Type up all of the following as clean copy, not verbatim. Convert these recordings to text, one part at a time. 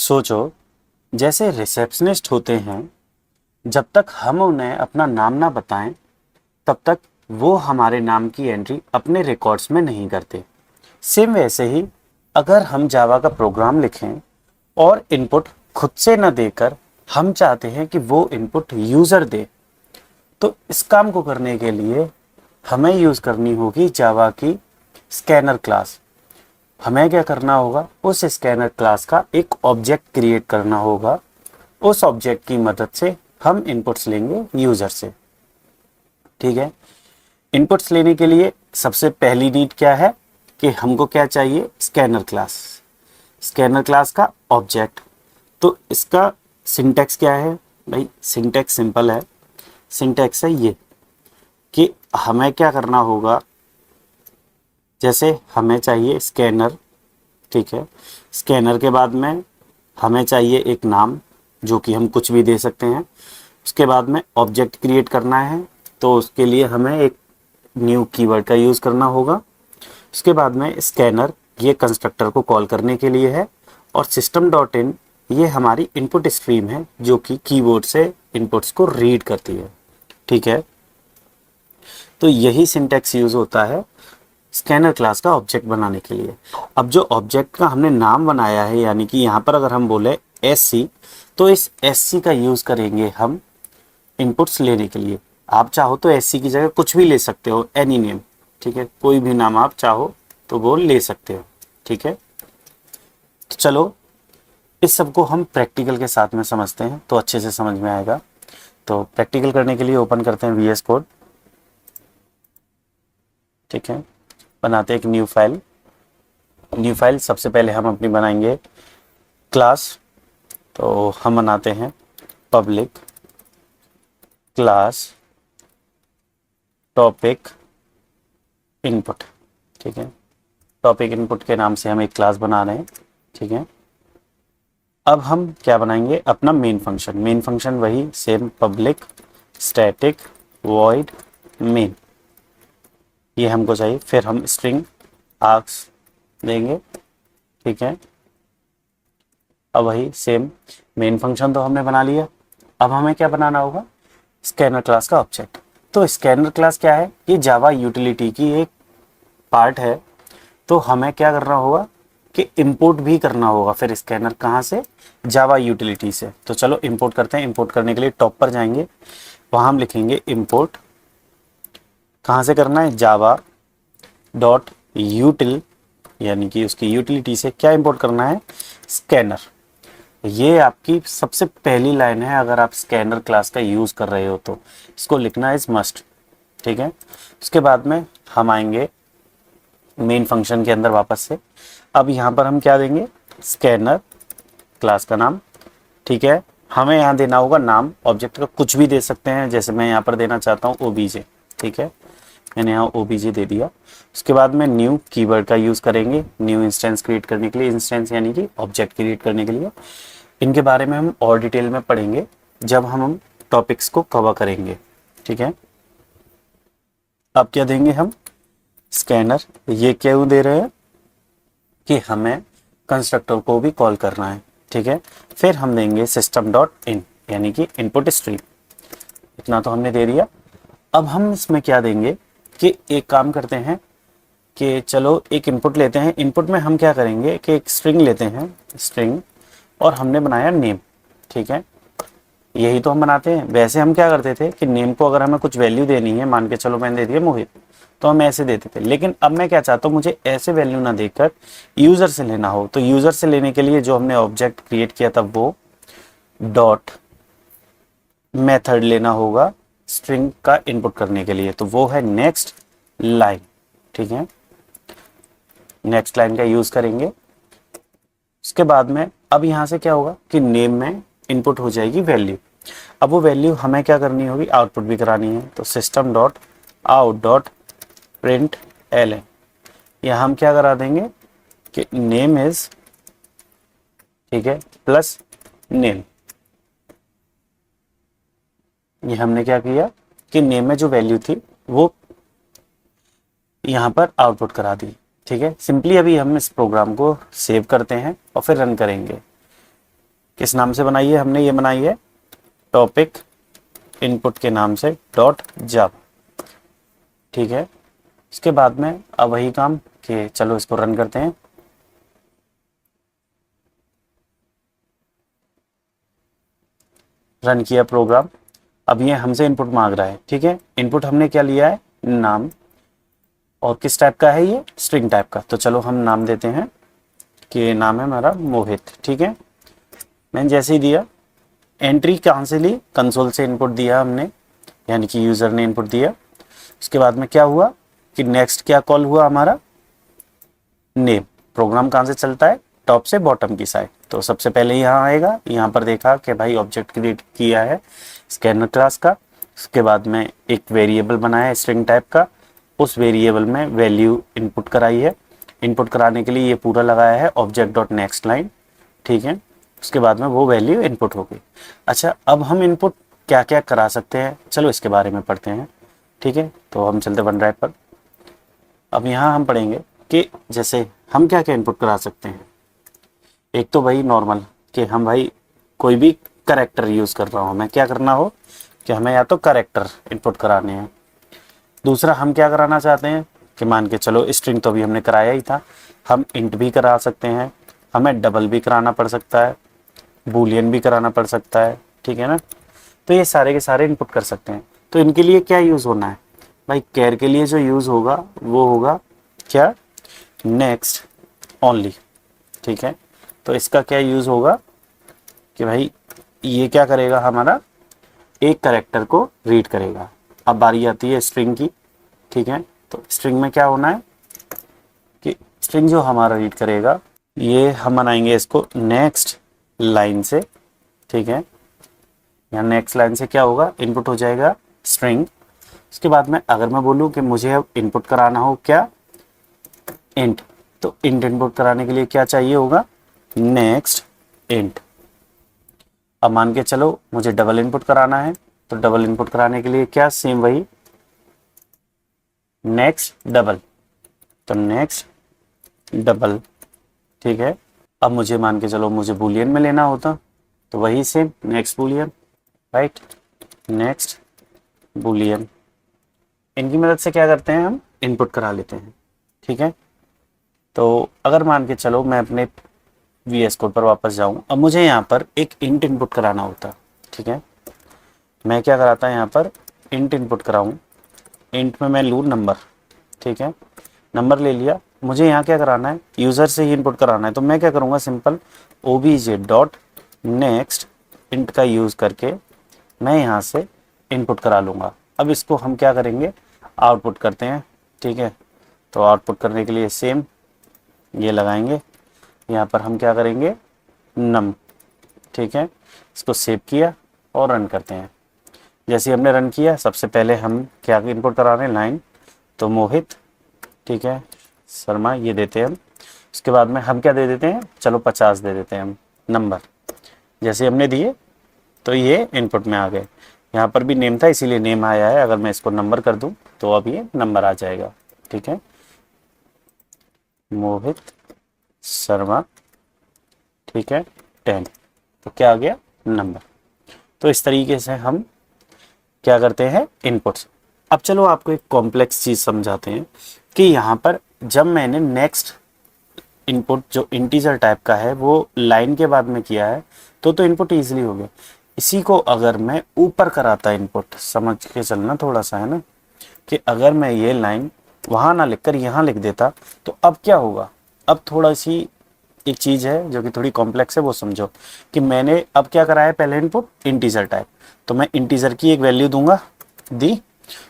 सोचो, जैसे रिसेप्शनिस्ट होते हैं, जब तक हम उन्हें अपना नाम ना बताएं तब तक वो हमारे नाम की एंट्री अपने रिकॉर्ड्स में नहीं करते। सेम वैसे ही अगर हम जावा का प्रोग्राम लिखें और इनपुट खुद से न देकर हम चाहते हैं कि वो इनपुट यूज़र दे, तो इस काम को करने के लिए हमें यूज़ करनी होगी जावा की स्कैनर क्लास। हमें क्या करना होगा, उस स्कैनर क्लास का एक ऑब्जेक्ट क्रिएट करना होगा। उस ऑब्जेक्ट की मदद से हम इनपुट्स लेंगे यूज़र से। ठीक है, इनपुट्स लेने के लिए सबसे पहली नीड क्या है कि हमको क्या चाहिए, स्कैनर क्लास। स्कैनर क्लास का ऑब्जेक्ट, तो इसका सिंटैक्स क्या है भाई? सिंटैक्स सिंपल है। सिंटैक्स है ये कि हमें क्या करना होगा, जैसे हमें चाहिए स्कैनर, ठीक है। स्कैनर के बाद में हमें चाहिए एक नाम जो कि हम कुछ भी दे सकते हैं। उसके बाद में ऑब्जेक्ट क्रिएट करना है, तो उसके लिए हमें एक न्यू कीवर्ड का यूज़ करना होगा। उसके बाद में स्कैनर ये कंस्ट्रक्टर को कॉल करने के लिए है, और सिस्टम डॉट इन ये हमारी इनपुट स्ट्रीम है जो कि कीबोर्ड से इनपुट्स को रीड करती है। ठीक है, तो यही सिंटैक्स यूज़ होता है स्कैनर क्लास का ऑब्जेक्ट बनाने के लिए। अब जो ऑब्जेक्ट का हमने नाम बनाया है, यानी कि यहाँ पर अगर हम बोले SC, तो इस SC का यूज़ करेंगे हम इनपुट्स लेने के लिए। आप चाहो तो SC की जगह कुछ भी ले सकते हो, एनी नेम। ठीक है, कोई भी नाम आप चाहो तो वो ले सकते हो। ठीक है, तो चलो इस सब को हम प्रैक्टिकल के साथ में समझते हैं तो अच्छे से समझ में आएगा। तो प्रैक्टिकल करने के लिए ओपन करते हैं VS कोड। ठीक है, बनाते हैं एक न्यू फाइल। न्यू फाइल सबसे पहले हम अपनी बनाएंगे क्लास, तो हम बनाते हैं पब्लिक क्लास टॉपिक इनपुट। ठीक है, टॉपिक इनपुट के नाम से हम एक क्लास बना रहे हैं। ठीक है, अब हम क्या बनाएंगे, अपना मेन फंक्शन। मेन फंक्शन वही same, public static void main, ये हमको चाहिए। फिर हम स्ट्रिंग आर्क्स देंगे। ठीक है, अब वही सेम मेन फंक्शन तो हमने बना लिया। अब हमें क्या बनाना होगा, स्कैनर क्लास का ऑब्जेक्ट। तो स्कैनर क्लास क्या है, ये जावा यूटिलिटी की एक पार्ट है। तो हमें क्या करना होगा कि इंपोर्ट भी करना होगा फिर स्कैनर, कहाँ से, जावा यूटिलिटी से। तो चलो इंपोर्ट करते हैं। इंपोर्ट करने के लिए टॉप पर जाएंगे, वहाँ हम लिखेंगे इंपोर्ट। कहाँ से करना है, जावा डॉट यूटिल, यानी कि उसकी यूटिलिटी से क्या इंपोर्ट करना है, स्कैनर। ये आपकी सबसे पहली लाइन है अगर आप स्कैनर क्लास का यूज़ कर रहे हो तो इसको लिखना इज मस्ट। ठीक है, उसके बाद में हम आएंगे मेन फंक्शन के अंदर वापस से। अब यहाँ पर हम क्या देंगे, स्कैनर क्लास का नाम। ठीक है, हमें यहाँ देना होगा नाम, ऑब्जेक्ट का कुछ भी दे सकते हैं, जैसे मैं यहाँ पर देना चाहता हूँ OBJ। ठीक है, मैंने यहाँ OBJ दे दिया। उसके बाद में न्यू कीवर्ड का यूज़ करेंगे न्यू इंस्टेंस क्रिएट करने के लिए। इंस्टेंस यानी कि ऑब्जेक्ट क्रिएट करने के लिए। इनके बारे में हम और डिटेल में पढ़ेंगे जब हम टॉपिक्स को कवर करेंगे। ठीक है, अब क्या देंगे हम, स्कैनर। ये क्यों दे रहे हैं कि हमें कंस्ट्रक्टर को भी कॉल करना है। ठीक है, फिर हम देंगे सिस्टम डॉट इन, यानी कि इनपुट स्ट्रीम। इतना तो हमने दे दिया। अब हम इसमें क्या देंगे कि एक काम करते हैं कि चलो एक इनपुट लेते हैं। इनपुट में हम क्या करेंगे कि एक स्ट्रिंग लेते हैं, स्ट्रिंग, और हमने बनाया नेम। ठीक है, यही तो हम बनाते हैं। वैसे हम क्या करते थे कि नेम को अगर हमें कुछ वैल्यू देनी है, मान के चलो मैंने दे दिया मोहित, तो हम ऐसे देते थे। लेकिन अब मैं क्या चाहता हूँ, मुझे ऐसे वैल्यू ना देकर यूज़र से लेना हो। तो यूज़र से लेने के लिए जो हमने ऑब्जेक्ट क्रिएट किया था वो डॉट मेथड लेना होगा स्ट्रिंग का इनपुट करने के लिए, तो वो है नेक्स्ट लाइन। ठीक है, नेक्स्ट लाइन का यूज़ करेंगे। उसके बाद में अब यहाँ से क्या होगा कि नेम में इनपुट हो जाएगी वैल्यू। अब वो वैल्यू हमें क्या करनी होगी, आउटपुट भी करानी है। तो system dot out dot print L, यहाँ हम क्या करा देंगे कि नेम इज, ठीक है, प्लस नेम। ये हमने क्या किया कि नेम में जो वैल्यू थी वो यहाँ पर आउटपुट करा दी। ठीक है, सिंपली अभी हम इस प्रोग्राम को सेव करते हैं और फिर रन करेंगे। किस नाम से बनाई है हमने? ये बनाई है टॉपिक इनपुट के नाम से डॉट जावा। ठीक है, इसके बाद में अब वही काम कि चलो इसको रन करते हैं। रन किया प्रोग्राम। अब ये हमसे इनपुट मांग रहा है। ठीक है, इनपुट हमने क्या लिया है? नाम। और किस टाइप का है ये? स्ट्रिंग टाइप का। तो चलो हम नाम देते हैं कि नाम है हमारा मोहित। ठीक है, मैंने जैसे ही दिया, एंट्री कहाँ से ली? कंसोल से इनपुट दिया हमने, यानी कि यूज़र ने इनपुट दिया। उसके बाद में क्या हुआ कि नेक्स्ट क्या कॉल हुआ हमारा? नेम। प्रोग्राम कहाँ से चलता है? टॉप से बॉटम की साइड। तो सबसे पहले यहाँ आएगा, यहाँ पर देखा कि भाई ऑब्जेक्ट क्रिएट किया है स्कैनर क्लास का। उसके बाद में एक वेरिएबल बनाया है स्ट्रिंग टाइप का, उस वेरिएबल में वैल्यू इनपुट कराई है। इनपुट कराने के लिए ये पूरा लगाया है ऑब्जेक्ट डॉट नेक्स्ट लाइन। ठीक है, उसके बाद में वो वैल्यू इनपुट हो गई। अच्छा, अब हम इनपुट क्या क्या करा सकते हैं, चलो इसके बारे में पढ़ते हैं। ठीक है, तो हम चलते वन ड्राइव पर। अब यहाँ हम पढ़ेंगे कि जैसे हम क्या क्या इनपुट करा सकते हैं। एक तो भाई नॉर्मल कि हम भाई कोई भी कैरेक्टर यूज़ कर रहा हूँ मैं, क्या करना हो कि हमें या तो कैरेक्टर इनपुट कराने हैं। दूसरा हम क्या कराना चाहते हैं कि मान के चलो स्ट्रिंग तो अभी हमने कराया ही था, हम इंट भी करा सकते हैं, हमें डबल भी कराना पड़ सकता है, बूलियन भी कराना पड़ सकता है। ठीक है ना, तो ये सारे के सारे इनपुट कर सकते हैं। तो इनके लिए क्या यूज़ होना है भाई? कैर के लिए जो यूज़ होगा वो होगा क्या? Next only. ठीक है, तो इसका क्या यूज़ होगा कि भाई ये क्या करेगा हमारा? एक कैरेक्टर को रीड करेगा। अब बारी आती है स्ट्रिंग की। ठीक है, तो स्ट्रिंग में क्या होना है कि स्ट्रिंग जो हमारा रीड करेगा, ये हम बनाएंगे इसको नेक्स्ट लाइन से। ठीक है, यहाँ नेक्स्ट लाइन से क्या होगा? इनपुट हो जाएगा स्ट्रिंग। उसके बाद में अगर मैं बोलूँ कि मुझे अब इनपुट कराना हो क्या? इंट। तो इंट इनपुट कराने के लिए क्या चाहिए होगा? Next int. अब मान के चलो मुझे डबल इनपुट कराना है, तो डबल इनपुट कराने के लिए क्या? सेम वही नेक्स्ट डबल। तो नेक्स्ट डबल। ठीक है, अब मुझे मान के चलो मुझे बूलियन में लेना होता, तो वही same next Boolean. Right, next Boolean. इनकी मदद से क्या करते हैं? हम इनपुट करा लेते हैं। ठीक है, तो अगर मान के चलो मैं अपने VS कोड पर वापस जाऊं, अब मुझे यहाँ पर एक इंट इनपुट कराना होता। ठीक है, मैं क्या कराता यहाँ पर? Int input कराऊं। इंट में मैं लूँ नंबर। ठीक है, नंबर ले लिया। मुझे यहाँ क्या कराना है? यूज़र से ही इनपुट कराना है। तो मैं क्या करूँगा? Simple obj dot next int का यूज़ करके मैं यहाँ से इनपुट करा लूँगा। अब इसको हम क्या करेंगे? आउटपुट करते हैं। ठीक है, तो आउटपुट करने के लिए सेम ये लगाएंगे। यहाँ पर हम क्या करेंगे? नम। ठीक है, इसको सेव किया और रन करते हैं। जैसे हमने रन किया, सबसे पहले हम क्या इनपुट करा रहे हैं? लाइन। तो मोहित, ठीक है, शर्मा ये देते हैं हम। उसके बाद में हम क्या दे देते हैं? चलो 50 दे देते हैं हम नंबर। जैसे हमने दिए तो ये इनपुट में आ गए। यहाँ पर भी नेम था इसीलिए नेम आया है। अगर मैं इसको नंबर कर दूँ तो अब ये नंबर आ जाएगा। ठीक है, मोहित शर्मा, ठीक है, 10। तो क्या आ गया? नंबर। तो इस तरीके से हम क्या करते हैं? इनपुट्स। अब चलो आपको एक कॉम्प्लेक्स चीज़ समझाते हैं कि यहाँ पर जब मैंने नेक्स्ट इनपुट जो इंटीजर टाइप का है वो लाइन के बाद में किया है तो इनपुट ईजिली हो गया। इसी को अगर मैं ऊपर कराता इनपुट, समझ के चलना थोड़ा सा, है ना, कि अगर मैं ये लाइन वहाँ ना लिखकर यहाँ लिख देता तो अब क्या होगा? अब थोड़ा सी एक चीज़ है जो कि थोड़ी कॉम्प्लेक्स है, वो समझो कि मैंने अब क्या कराया? पहले इनपुट इंटीजर टाइप, तो मैं इंटीजर की एक वैल्यू दूंगा, दी।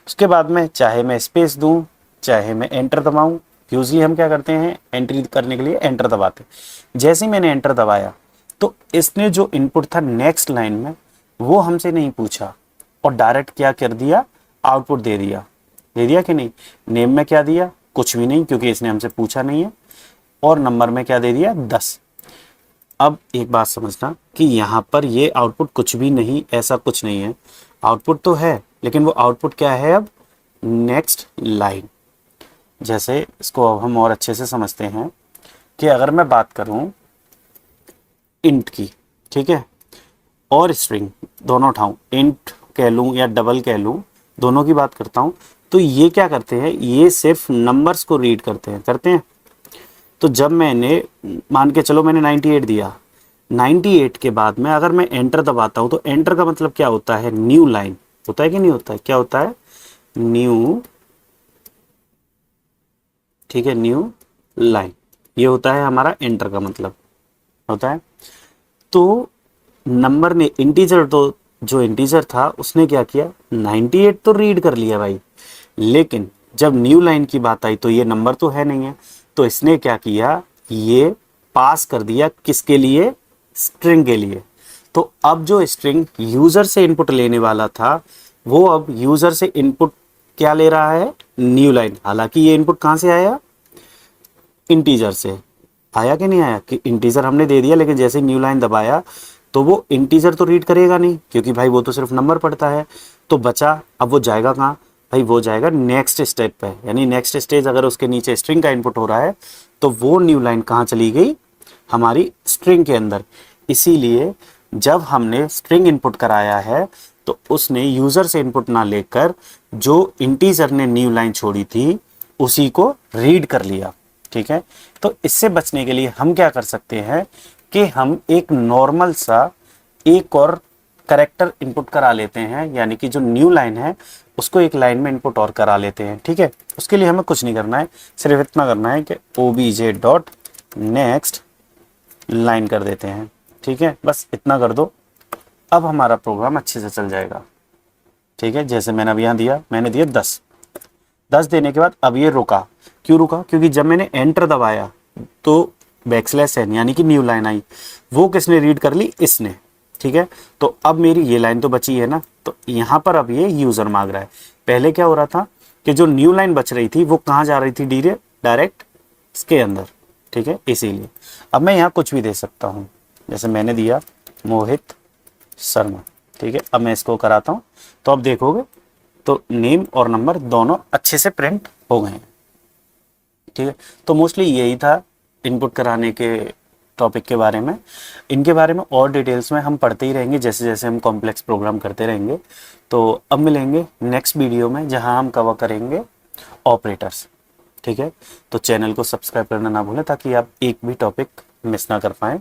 उसके बाद में चाहे मैं स्पेस दूं चाहे मैं एंटर दबाऊं, यूजली हम क्या करते हैं? एंट्री करने के लिए एंटर दबाते। जैसे ही मैंने एंटर दबाया तो इसने जो इनपुट था नेक्स्ट लाइन में वो हमसे नहीं पूछा और डायरेक्ट क्या कर दिया? आउटपुट दे दिया। दे दिया कि नहीं? नेम में क्या दिया? कुछ भी नहीं, क्योंकि इसने हमसे पूछा नहीं है। और नंबर में क्या दे दिया? 10। अब एक बात समझना कि यहाँ पर ये आउटपुट कुछ भी नहीं, ऐसा कुछ नहीं है। आउटपुट तो है, लेकिन वो आउटपुट क्या है? अब नेक्स्ट लाइन। जैसे इसको अब हम और अच्छे से समझते हैं कि अगर मैं बात करूं इंट की, ठीक है, और स्ट्रिंग दोनों उठाऊं, इंट कह लूँ या डबल कह लूँ, दोनों की बात करता हूँ, तो ये क्या करते हैं, ये सिर्फ नंबर्स को रीड करते हैं। तो जब मैंने मान के चलो मैंने 98 दिया, 98 के बाद में अगर मैं एंटर दबाता हूँ तो एंटर का मतलब क्या होता है, न्यू लाइन होता है कि नहीं होता है, क्या होता है, न्यू, ठीक है, न्यू लाइन, ये होता है हमारा एंटर का मतलब होता है। तो नंबर ने इंटीजर, तो जो इंटीजर था उसने क्या किया, 98 तो रीड कर लिया भाई, लेकिन जब न्यू लाइन की बात आई तो ये नंबर तो है नहीं है, तो इसने क्या किया, ये पास कर दिया किसके लिए, स्ट्रिंग के लिए। तो अब जो स्ट्रिंग यूजर से इनपुट लेने वाला था वो अब यूजर से इनपुट क्या ले रहा है, न्यू लाइन। हालांकि ये इनपुट कहां से आया, इंटीजर से आया कि नहीं आया, कि इंटीजर हमने दे दिया, लेकिन जैसे न्यू लाइन दबाया तो वो इंटीजर तो रीड करेगा नहीं, क्योंकि भाई वो तो सिर्फ नंबर पढ़ता है। तो बचा, अब वो जाएगा कहाँ भाई, वो जाएगा नेक्स्ट स्टेप पे, यानी नेक्स्ट स्टेज अगर उसके नीचे स्ट्रिंग का इनपुट हो रहा है तो वो न्यू लाइन कहाँ चली गई, हमारी स्ट्रिंग के अंदर। इसीलिए जब हमने स्ट्रिंग इनपुट कराया है तो उसने यूजर से इनपुट ना लेकर जो इंटीजर ने न्यू लाइन छोड़ी थी उसी को रीड कर लिया। ठीक है, तो इससे बचने के लिए हम क्या कर सकते हैं कि हम एक नॉर्मल सा एक और करेक्टर इनपुट करा लेते हैं, यानी कि जो न्यू लाइन है उसको एक लाइन में इनपुट और करा लेते हैं। ठीक है, उसके लिए हमें कुछ नहीं करना है, सिर्फ इतना करना है कि obj डॉट नेक्स्ट लाइन कर देते हैं। ठीक है, बस इतना कर दो, अब हमारा प्रोग्राम अच्छे से चल जाएगा। ठीक है, जैसे मैंने अब यहाँ दिया, मैंने दिया 10, 10 देने के बाद अब ये रुका, क्यों रुका, क्योंकि जब मैंने एंटर दबाया तो बैकस्लैश एन यानी कि न्यू लाइन आई, वो किसने रीड कर ली, इसने। ठीक है, तो अब मेरी ये लाइन तो बची है ना, तो यहाँ पर अब ये यूजर मांग रहा है। पहले क्या हो रहा था कि जो न्यू लाइन बच रही थी वो कहाँ जा रही थी, डायरेक्ट इसके अंदर। ठीक है, इसीलिए अब मैं यहाँ कुछ भी दे सकता हूँ, जैसे मैंने दिया मोहित शर्मा। ठीक है, अब मैं इसको कराता हूँ तो अब देखोगे तो नेम और नंबर दोनों अच्छे से प्रिंट हो गए हैं। ठीक है, तो मोस्टली यही था इनपुट कराने के टॉपिक के बारे में। इनके बारे में और डिटेल्स में हम पढ़ते ही रहेंगे जैसे जैसे हम कॉम्प्लेक्स प्रोग्राम करते रहेंगे। तो अब मिलेंगे नेक्स्ट वीडियो में जहां हम कवर करेंगे ऑपरेटर्स। ठीक है, तो चैनल को सब्सक्राइब करना ना भूलें ताकि आप एक भी टॉपिक मिस ना कर पाएँ।